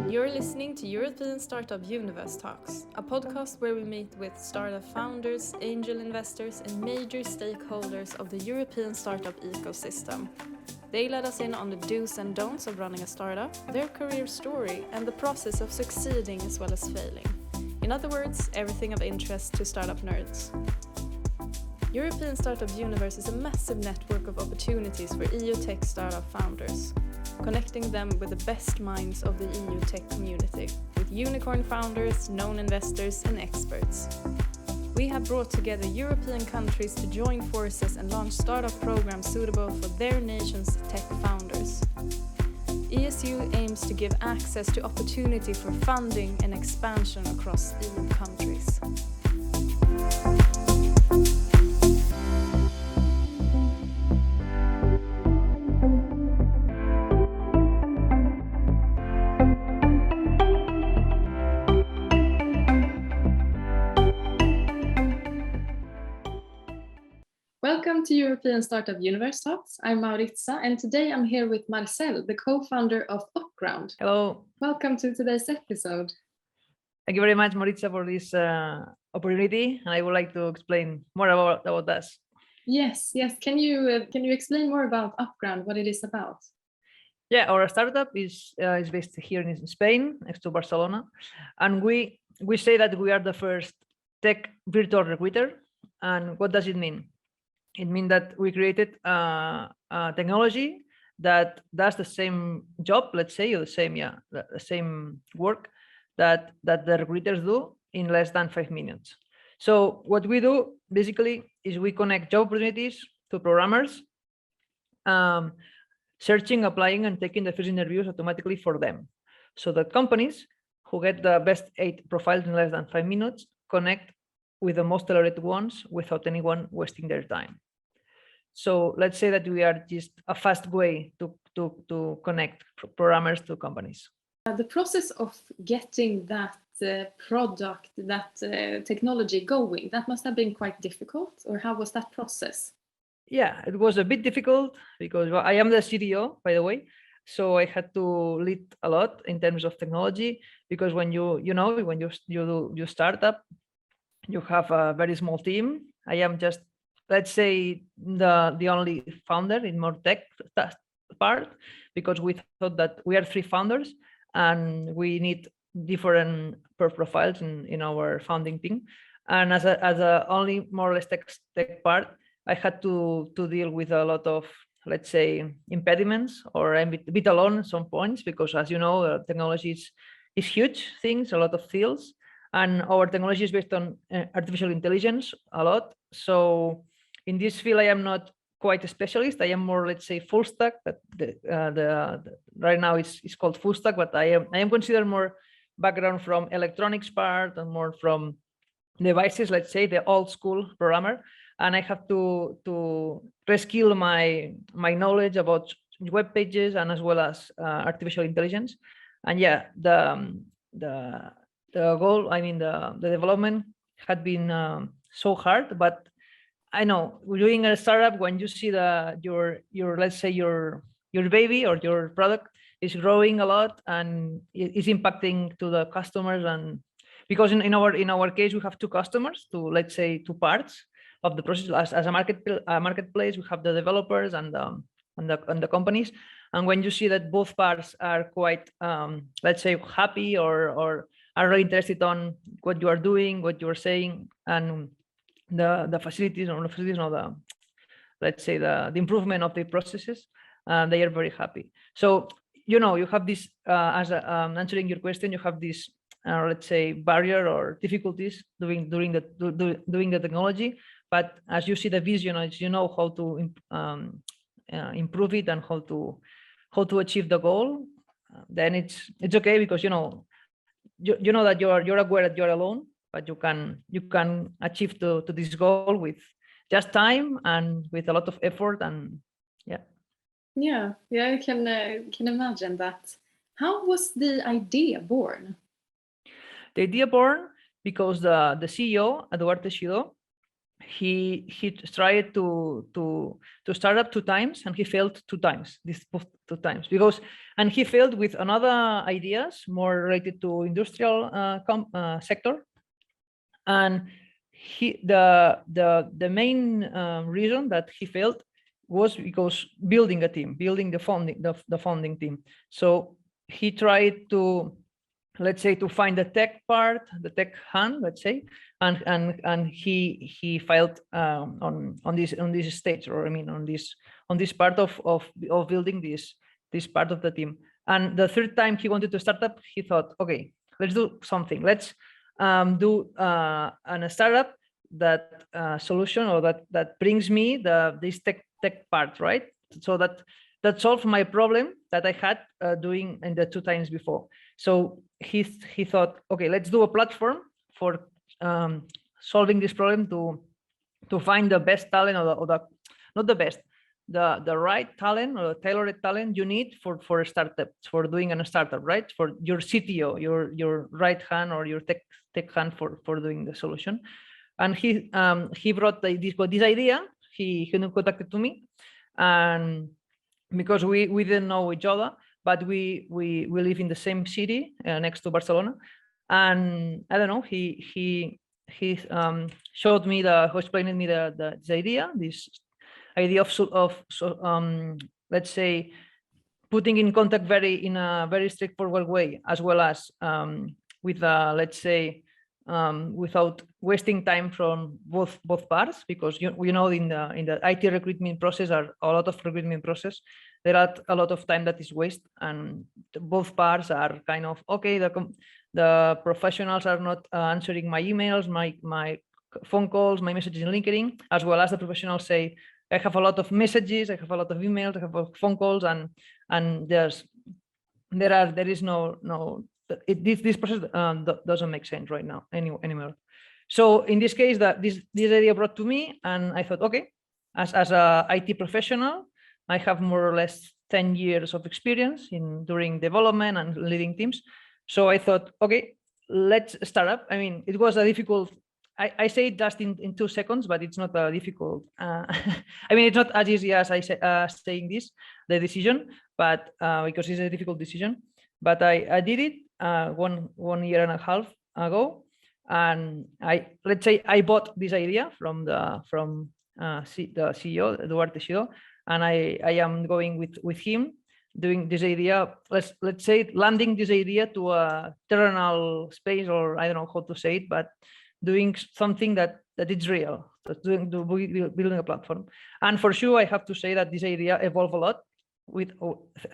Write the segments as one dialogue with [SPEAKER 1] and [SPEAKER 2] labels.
[SPEAKER 1] You're listening to European Startup Universe Talks, a podcast where we meet with startup founders, angel investors, and major stakeholders of the European startup ecosystem. They let us in on the do's and don'ts of running a startup, their career story, and the process of succeeding as well as failing. In other words, everything of interest to startup nerds. European Startup Universe is a massive network of opportunities for EU tech startup founders, connecting them with the best minds of the EU tech community, with unicorn founders, known investors, and experts. We have brought together European countries to join forces and launch startup programs suitable for their nation's tech founders. ESU aims to give access to opportunity for funding and expansion across EU countries. Welcome to European Startup Universe Talks. I'm Maritza, and today I'm here with Marcel, the co-founder of Opground.
[SPEAKER 2] Hello.
[SPEAKER 1] Welcome to today's episode.
[SPEAKER 2] Thank you very much, Maritza, for this opportunity, and I would like to explain more about us.
[SPEAKER 1] Yes. Can you explain more about Opground, what it is about?
[SPEAKER 2] Yeah, our startup is based here in Spain, next to Barcelona, and we say that we are the first tech virtual recruiter. And what does it mean? It means that we created a technology that does the same job, let's say, or the same work that the recruiters do in less than 5 minutes. So what we do basically is we connect job opportunities to programmers, searching, applying, and taking the first interviews automatically for them. So the companies who get the best 8 profiles in less than 5 minutes connect with the most tailored ones without anyone wasting their time. So let's say that we are just a fast way to connect programmers to companies.
[SPEAKER 1] The process of getting that product, that technology going, that must have been quite difficult, or how was that process?
[SPEAKER 2] Yeah, it was a bit difficult because I am the CTO, by the way. So I had to lead a lot in terms of technology, because when you start up, you have a very small team. I am just, let's say, the only founder in more tech part, because we thought that we are 3 founders and we need different profiles in our founding team. And as a only more or less tech part, I had to deal with a lot of, let's say, impediments, or I'm a bit alone at some points, because as you know, technology is huge things, a lot of fields. And our technology is based on artificial intelligence a lot. So in this field, I am not quite a specialist. I am more, let's say, full stack. Right now it's called full stack, but I am considered more background from electronics part and more from devices, let's say, the old school programmer. And I have to reskill my knowledge about web pages and as well as artificial intelligence. And yeah, the goal, I mean, the development had been so hard, but I know doing a startup, when you see your let's say your baby or your product is growing a lot and is impacting to the customers, and because in our case we have 2 customers, let's say 2 parts of the process. As a marketplace, we have the developers and the companies, and when you see that both parts are quite let's say happy or are really interested on what you are doing, what you are saying, and the facilities or the, let's say, the improvement of the processes, they are very happy. So you have this as answering your question, you have this let's say barrier or difficulties doing the technology, but as you see the vision, as you know how to improve it and how to achieve the goal, then it's okay, because you know that you're aware that you're alone, but you can achieve to this goal with just time and with a lot of effort. And
[SPEAKER 1] yeah, I can imagine that. How was the idea born?
[SPEAKER 2] The idea born because the CEO, Eduardo Teixidó, he tried to start up 2 times, and he failed 2 times. These both 2 times, and he failed with another ideas more related to industrial sector. And the main reason that he failed was because building a team, building the founding team. So he tried to, let's say, to find the tech part, the tech hand, let's say, and he failed on this stage, or I mean on this part of building this part of the team. And the 3rd time he wanted to start up, he thought, okay, let's do something. Let's do a startup that solution, or that brings me this tech part, right? So that solved my problem that I had doing in the 2 times before. So he thought, okay, let's do a platform for solving this problem to find the best talent, or the not the best, the right talent, or tailored talent you need for a startup, for doing a startup, right? For your CTO, your right hand, or your tech hand for doing the solution. And he brought this idea. He contacted to me, and because we didn't know each other, but we live in the same city next to Barcelona. And I don't know, he showed me explained me this idea of let's say, putting in contact in a very straightforward way, as well as with let's say, without wasting time from both parts, because you know, in the IT recruitment process, are a lot of recruitment process, there are a lot of time that is waste, and both parts are kind of, okay, the professionals are not answering my emails, my phone calls, my messages in LinkedIn, as well as the professionals say, I have a lot of messages, I have a lot of emails, I have phone calls, and there is no this process doesn't make sense right now anymore. So in this case, this idea brought to me, and I thought, okay, as a IT professional, I have more or less 10 years of experience during development and leading teams. So I thought, okay, let's start up. I mean, it was a difficult. I say it just in 2 seconds, but it's not difficult. I mean, it's not as easy as saying the decision, but because it's a difficult decision. But I did it 1 year and a half ago, and let's say I bought this idea from the CEO, Eduardo Teixidó, and I am going with him, doing this idea. Let's say landing this idea to a terminal space, or I don't know how to say it, but doing something that it's real, building a platform. And for sure, I have to say that this idea evolved a lot,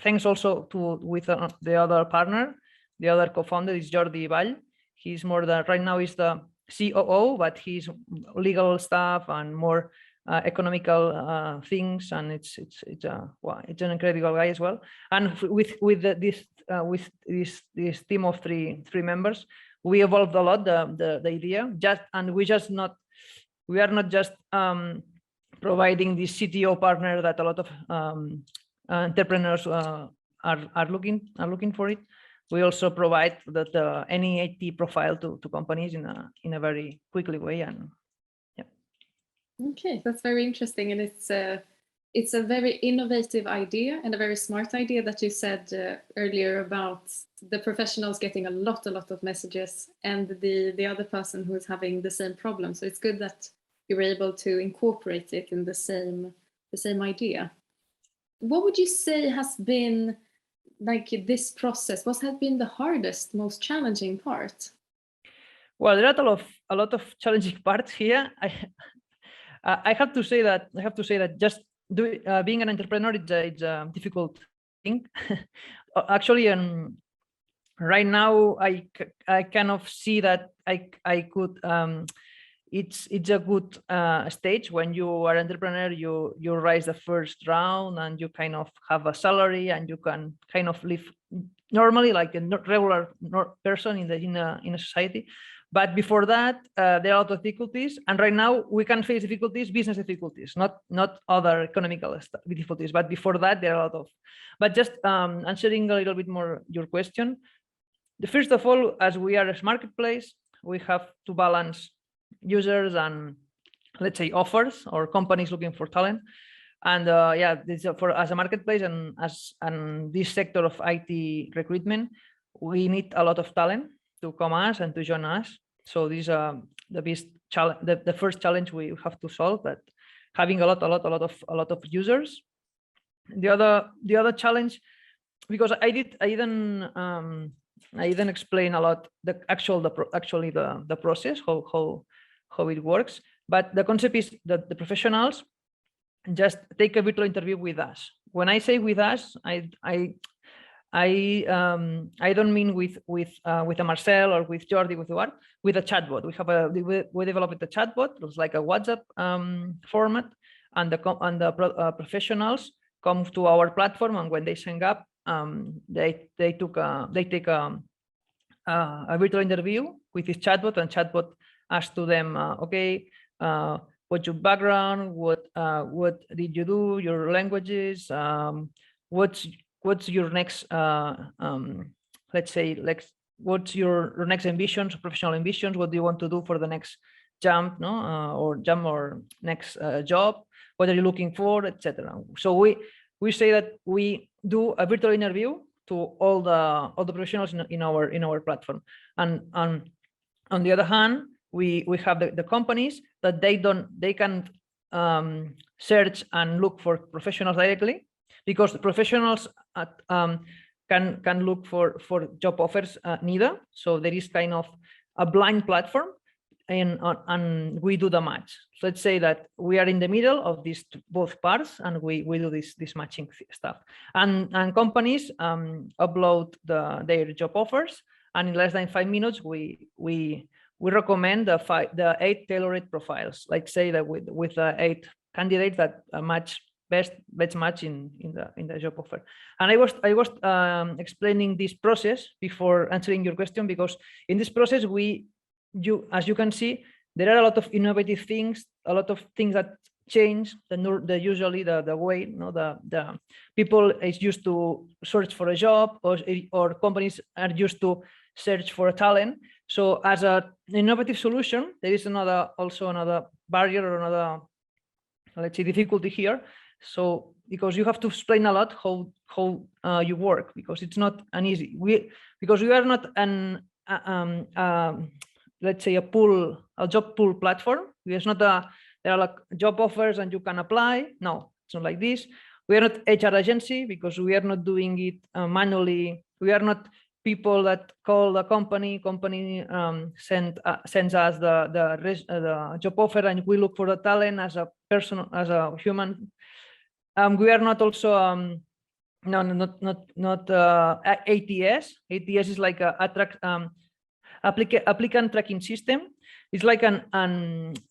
[SPEAKER 2] thanks also with the other partner, the other co-founder is Jordi Vall. He's right now is the COO, but he's legal stuff and more economical things, and it's an incredible guy as well. And with this team of three members, we evolved a lot the idea. We are not just providing this CTO partner that a lot of entrepreneurs are looking for it. We also provide any IT profile to companies in a very quickly way. And yeah.
[SPEAKER 1] Okay, that's very interesting, and it's a very innovative idea and a very smart idea that you said earlier about the professionals getting a lot of messages and the other person who is having the same problem. So it's good that you were able to incorporate it in the same idea. What would you say has been like this process? What has been the hardest, most challenging part?
[SPEAKER 2] Well, there are a lot of challenging parts here. I have to say that just being an entrepreneur, it's a difficult thing. Actually, right now I kind of see that I could. It's a good stage when you are an entrepreneur. You raise the first round and you kind of have a salary and you can kind of live normally like a regular person in a society. But before that, there are a lot of difficulties, and right now we can face difficulties, business difficulties, not other economical difficulties. But before that, there are a lot of. But just answering a little bit more your question. First of all, as we are a marketplace, we have to balance users and let's say, offers or companies looking for talent. And yeah, this, as a marketplace and this sector of IT recruitment, we need a lot of talent to come us and to join us. So this the biggest challenge, the first challenge we have to solve, that having a lot of users. The other challenge, because I didn't explain a lot actually the process, how it works. But the concept is that the professionals just take a virtual interview with us. When I say with us, I don't mean with a Marcel or with Jordi, with a chatbot. We developed a chatbot. It's like a WhatsApp format, and the professionals come to our platform, and when they sign up, they take a virtual interview with this chatbot, and chatbot asks to them, okay, what's your background, what did you do, your languages, what's your next let's say, what's your next ambitions, professional ambitions, what do you want to do for the next jump, or next job, what are you looking for, etc. So we say that we do a virtual interview to all the professionals in our platform, and on the other hand, we have the companies that they can search and look for professionals directly, because the professionals can look for job offers neither. So there is kind of a blind platform, and we do the match. So let's say that we are in the middle of these both parts, and we do this matching stuff. And companies upload their job offers, and in less than 5 minutes, we recommend the 8 tailored profiles. Like say that with 8 candidates that match best match in the job offer. And I was explaining this process before answering your question, because in this process as you can see, there are a lot of innovative things, a lot of things that change usually the way the people is used to search for a job, or companies are used to search for a talent. So as an innovative solution, there is also another barrier, or another, let's say, difficulty here. So because you have to explain a lot how you work, because it's not an easy, because we are not let's say a job pool platform. It's not there are like job offers and you can apply. No, it's not like this. We are not HR agency, because we are not doing it manually. We are not people that call the company sends us the job offer, and we look for the talent as a person, as a human. We are not also not ATS. ATS is like a applicant tracking system. It's like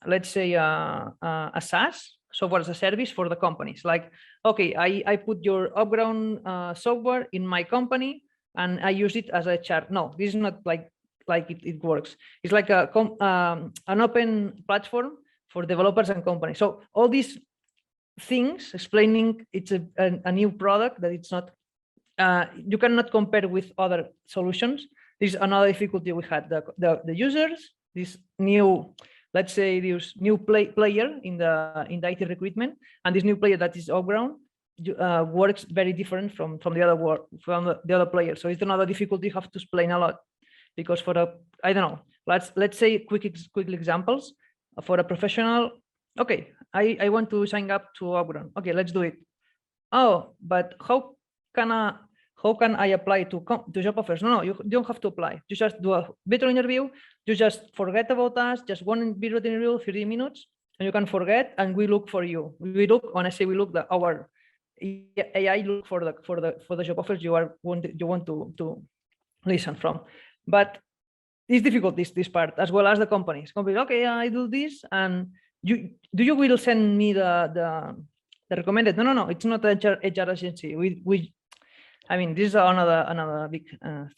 [SPEAKER 2] let's say a SaaS, software as a service for the companies. Like, okay, I put your Opground software in my company and I use it as a chart. No, this is not like it works. It's like an open platform for developers and companies. So all these things explaining it's a new product, that it's not you cannot compare with other solutions. This is another difficulty we had. The users, this new, let's say, this new player in the IT recruitment, and this new player that is Opground works very different from the other player. So it's another difficulty you have to explain a lot, because for I don't know, let's say quick examples. For a professional, okay, I want to sign up to Opground. Okay, let's do it. Oh, but how can I apply to job offers? No, you don't have to apply. You just do a virtual interview. You just forget about us. Just one virtual interview, 30 minutes, and you can forget. And we look for you. We look. When I say we look, our AI look for the job offers you want to listen from. But it's difficult, this part, as well as the companies. Okay, I do this, and you will send me the recommended. No, it's not a HR agency. I mean, this is another big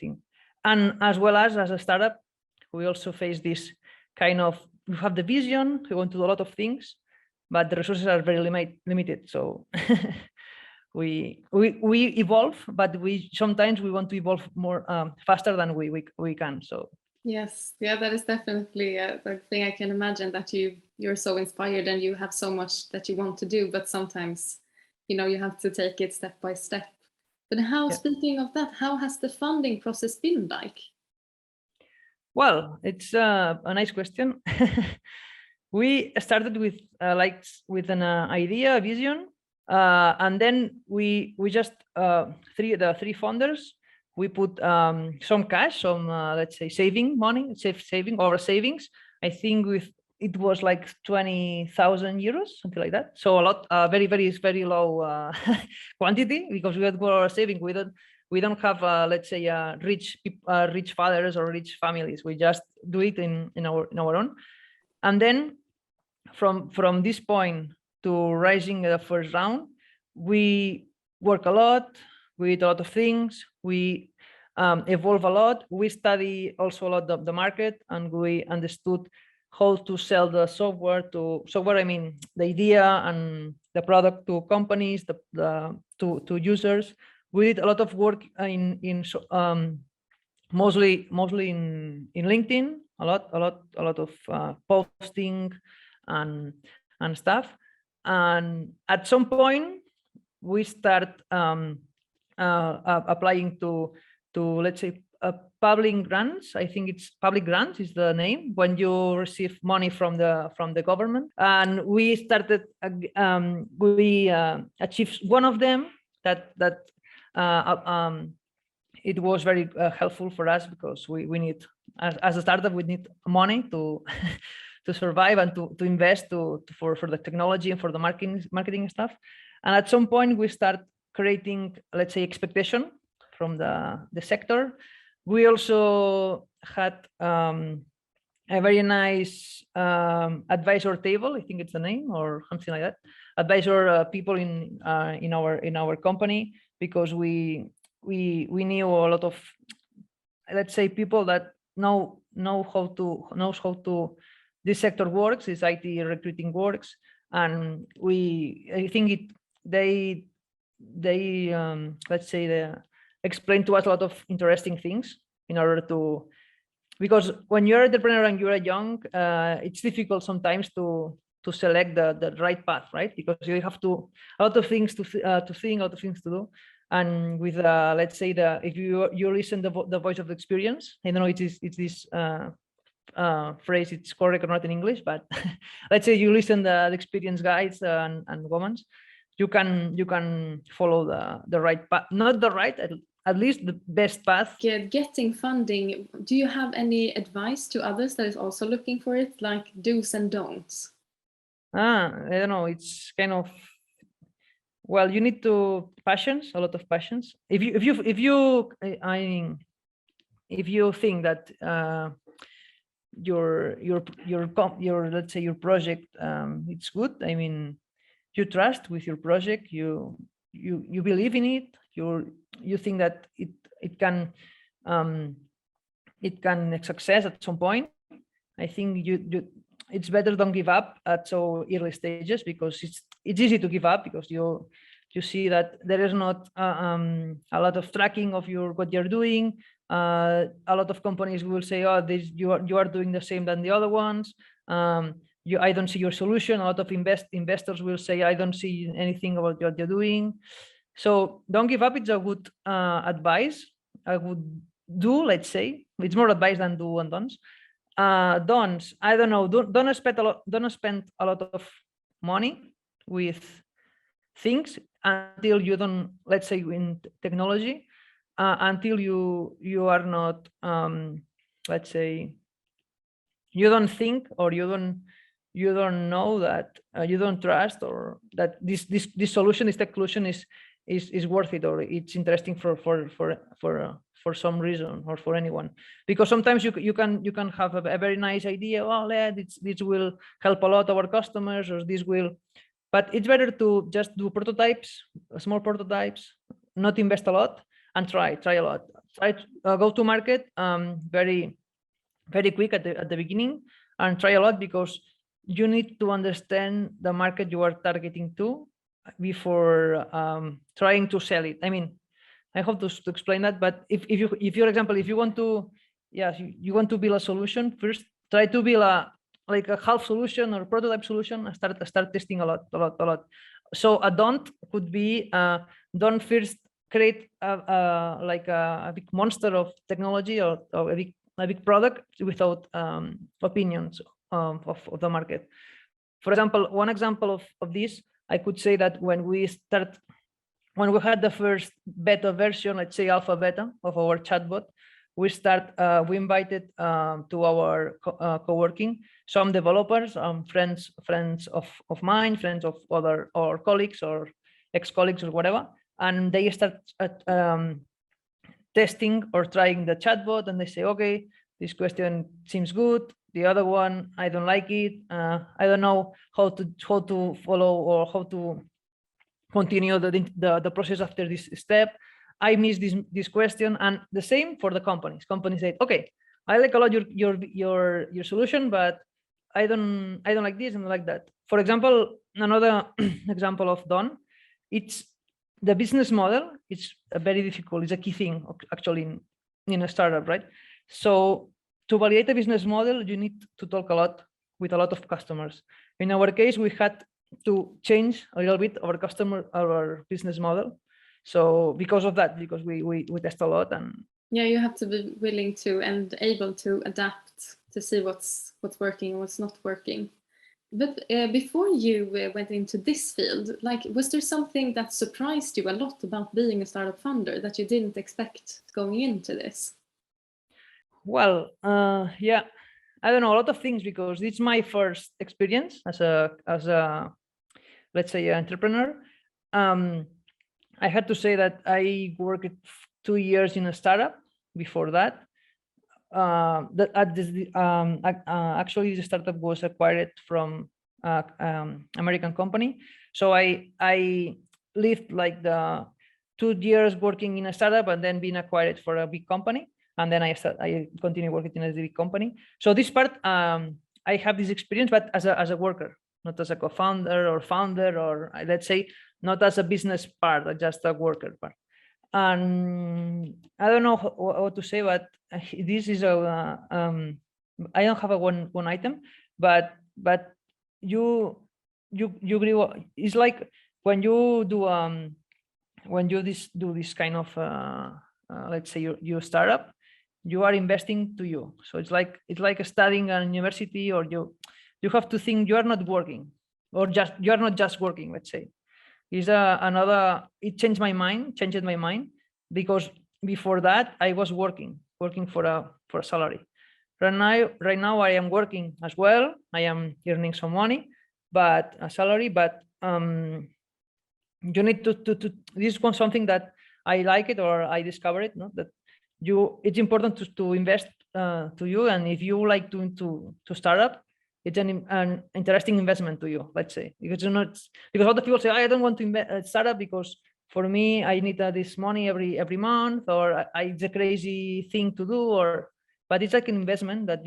[SPEAKER 2] thing. And as well as a startup, we also face this kind of, we have the vision, we want to do a lot of things, but the resources are very limited. So we evolve, but sometimes we want to evolve more faster than we can. So
[SPEAKER 3] yes, yeah, that is definitely the thing I can imagine, that you've
[SPEAKER 1] you're so inspired and you have so much that you want to do, but sometimes, you know, you have to take it step by step. But how, speaking of that, how has the funding process been like?
[SPEAKER 2] Well, it's a nice question. We started with with an idea, a vision, and then we just the three founders. We put some cash, some let's say saving money, saving our savings. I think it was like 20,000 euros, something like that. So a lot, very low quantity, because we had our saving. We don't have let's say rich fathers or rich families. We just do it in our own. And then from this point to rising the first round, we work a lot. We did a lot of things. We evolve a lot. We study also a lot of the market, and we understood how to sell the software I mean the idea and the product to companies, to users. We did a lot of work mostly in LinkedIn, a lot of posting and stuff. And at some point we start applying to let's say public grants. I think it's public grants is the name, when you receive money from the government. And we started we achieved one of them that it was very helpful for us, because we need, as a startup, we need money to to survive and to invest for the technology and for the marketing stuff. And at some point we start creating, let's say, expectation from the sector. We also had a very nice advisor table, I think it's the name, or something like that. Advisor people in our company, because we knew a lot of, let's say, people that knows how to this sector works, this IT recruiting works. And I think they let's say they explain to us a lot of interesting things in order to, because when you're an entrepreneur and you're young, it's difficult sometimes to select the right path, right? Because you have a lot of things to think, a lot of things to do. And with let's say if you listen the voice of the experience, I don't know it's this phrase, it's correct or not in English, but let's say you listen the experienced guys and women, you can follow the right path, not the right, at least the best path.
[SPEAKER 1] Getting funding, do you have any advice to others that is also looking for it, like do's and don'ts?
[SPEAKER 2] I don't know, it's kind of, well, you need a lot of passions. If you think that your let's say your project it's good, I mean, you trust with your project, you believe in it, you think that it can success at some point, I think it's better don't give up at so early stages, because it's easy to give up, because you see that there is not a lot of tracking of what you're doing. A lot of companies will say, oh, you are doing the same than the other ones. I don't see your solution. A lot of investors will say, I don't see anything about what you're doing. So don't give up. It's a good advice I would do, let's say. It's more advice than do and don'ts. Don'ts, I don't know, don't spend a lot of money with things until you don't, let's say in technology, until you are not let's say you don't think, or you don't know that you don't trust, or that this solution, this tech solution is worth it, or it's interesting for some reason, or for anyone. Because sometimes you can have a very nice idea, oh yeah, this will help a lot our customers, or this will, but it's better to just do prototypes, small prototypes, not invest a lot, and try a lot. Try to go to market very quick at the beginning, and try a lot, because you need to understand the market you are targeting to before trying to sell it. I mean, I hope to explain that, but if you, for example, if you want to, yes, you want to build a solution, first try to build like a half solution or prototype solution, I start testing a lot. So a don't could be don't first create like a big monster of technology or a big product without opinions of the market. For example, one example of this, I could say that when we had the first beta version, let's say alpha beta of our chatbot, we invited to our co-working some developers, friends of mine, friends of other or colleagues or ex-colleagues or whatever, and they start testing or trying the chatbot, and they say, okay, this question seems good. The other one, I don't like it. I don't know how to follow or how to continue the process after this step. I missed this question, and the same for the companies. Companies say, okay, I like a lot your solution, but I don't like this and like that. For example, another example of done, it's the business model. It's very difficult. It's a key thing actually in a startup, right? So to validate the business model, you need to talk a lot with a lot of customers. In our case, we had to change a little bit our business model. So because of that, because we test a lot, and
[SPEAKER 1] yeah, you have to be willing to and able to adapt to see what's working and what's not working. But before you went into this field, like, was there something that surprised you a lot about being a startup founder that you didn't expect going into this?
[SPEAKER 2] Well, yeah, I don't know, a lot of things, because it's my first experience as a let's say an entrepreneur. I had to say that I worked 2 years in a startup before that. Actually, the startup was acquired from American company. So I lived like the 2 years working in a startup and then being acquired for a big company. And then I continue working in a big company. So this part, I have this experience, but as a worker, not as a co-founder or founder, or let's say not as a business part, just a worker part. And I don't know what to say, but this is I don't have a one item, but you agree. It's like when you do this kind of let's say you startup, you are investing to you. So it's like studying at university, or you have to think you are not working, or you are not just working, let's say. Is it changed my mind, because before that I was working for a salary. Right now I am working as well. I am earning some money, but a salary, but you need to this is something that I like it, or I discovered it, no? That it's important to invest to you, and if you like to start up, it's an interesting investment to you, let's say, because because other people say, I don't want to start up because for me I need this money every month, or it's a crazy thing to do, but it's like an investment that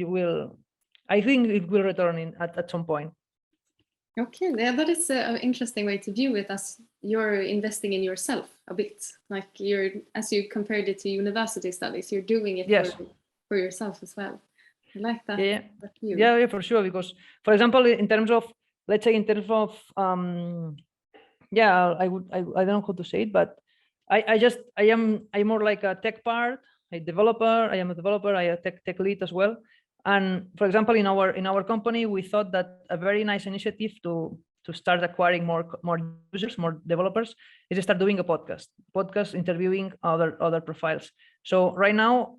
[SPEAKER 2] I think it will return at some point.
[SPEAKER 1] Okay, yeah, that is an interesting way to view it, as you're investing in yourself a bit, like as you compared it to university studies, you're doing it
[SPEAKER 2] yes.
[SPEAKER 1] for yourself as well. I like that.
[SPEAKER 2] Yeah,
[SPEAKER 1] that view.
[SPEAKER 2] Yeah, for sure. Because, for example, in terms of yeah, I don't know how to say it, but I'm more like a tech part, I am a developer, I am a tech lead as well. And for example, in our company, we thought that a very nice initiative to start acquiring more users, more developers, is to start doing a podcast interviewing other profiles. So right now,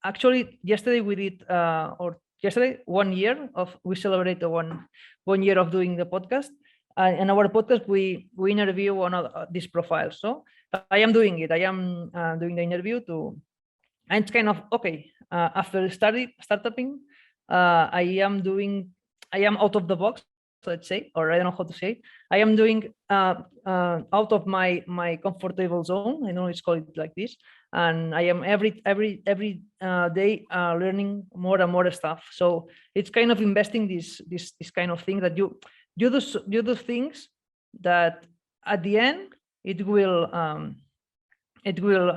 [SPEAKER 2] actually, yesterday we did, 1 year we celebrated one year of doing the podcast. In our podcast, we interview these profiles. So I am doing it. I am doing the interview and it's kind of okay. After startupping, I am out of the box, let's say, or I don't know how to say it. I am doing out of my comfortable zone. I know it's called like this, and I am every day learning more and more stuff. So it's kind of investing this kind of thing that you do things that at the end it will it will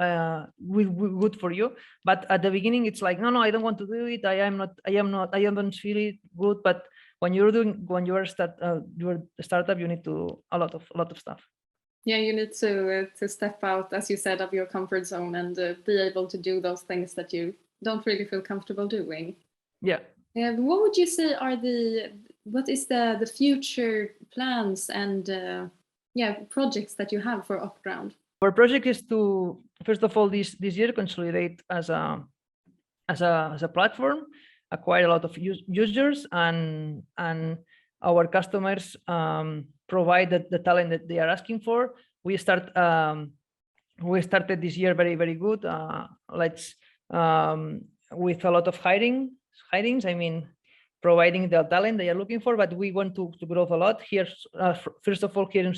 [SPEAKER 2] be good for you. But at the beginning, it's like, no, I don't want to do it. I don't feel it good. But when you're your startup, you need to do a lot of stuff.
[SPEAKER 1] Yeah, you need to step out, as you said, of your comfort zone and be able to do those things that you don't really feel comfortable doing.
[SPEAKER 2] Yeah.
[SPEAKER 1] What would you say are what is the future plans and projects that you have for Opground?
[SPEAKER 2] Our project is to, first of all, this year consolidate as a platform, acquire a lot of users, and our customers provide the talent that they are asking for. We started this year very good. With a lot of hirings. I mean, providing the talent they are looking for, but we want to grow a lot here. First of all, here in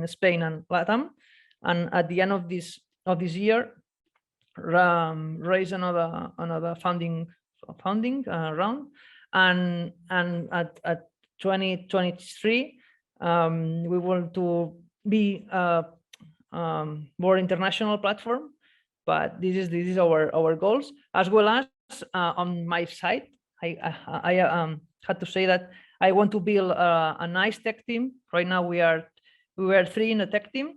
[SPEAKER 2] Spain and Latam, and at the end of this year, raise another funding round, and at 2023 we want to be more international platform, but this is our goals, as well as on my side. I had to say that I want to build a nice tech team. Right now we were 3 in the tech team.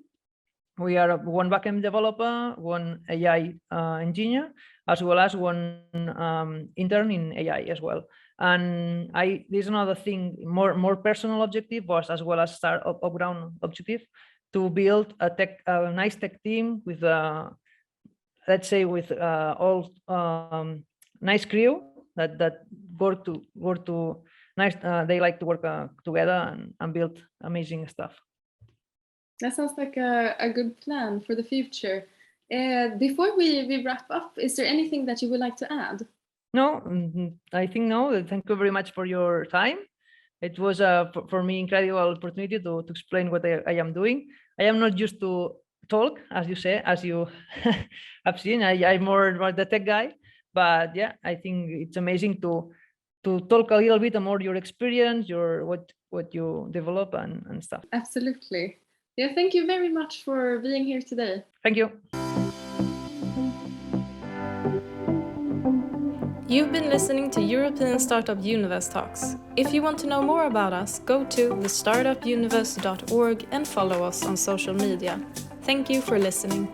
[SPEAKER 2] We are 1 backend developer, 1 AI engineer, as well as 1 intern in AI as well. And this is another thing, more personal objective, was as well as Start of Opground objective, to build a nice tech team with let's say with all nice crew that work to nice. They like to work together and build amazing stuff.
[SPEAKER 1] That sounds like a good plan for the future. Before we wrap up, is there anything that you would like to add?
[SPEAKER 2] No, I think no. Thank you very much for your time. It was for me incredible opportunity to explain what I am doing. I am not used to talk, as you say, as you have seen. I'm more the tech guy, but yeah, I think it's amazing to talk a little bit more your experience, what you develop and stuff.
[SPEAKER 1] Absolutely. Yeah, thank you very much for being here today.
[SPEAKER 2] Thank you.
[SPEAKER 1] You've been listening to European Startup Universe Talks. If you want to know more about us, go to thestartupuniverse.org and follow us on social media. Thank you for listening.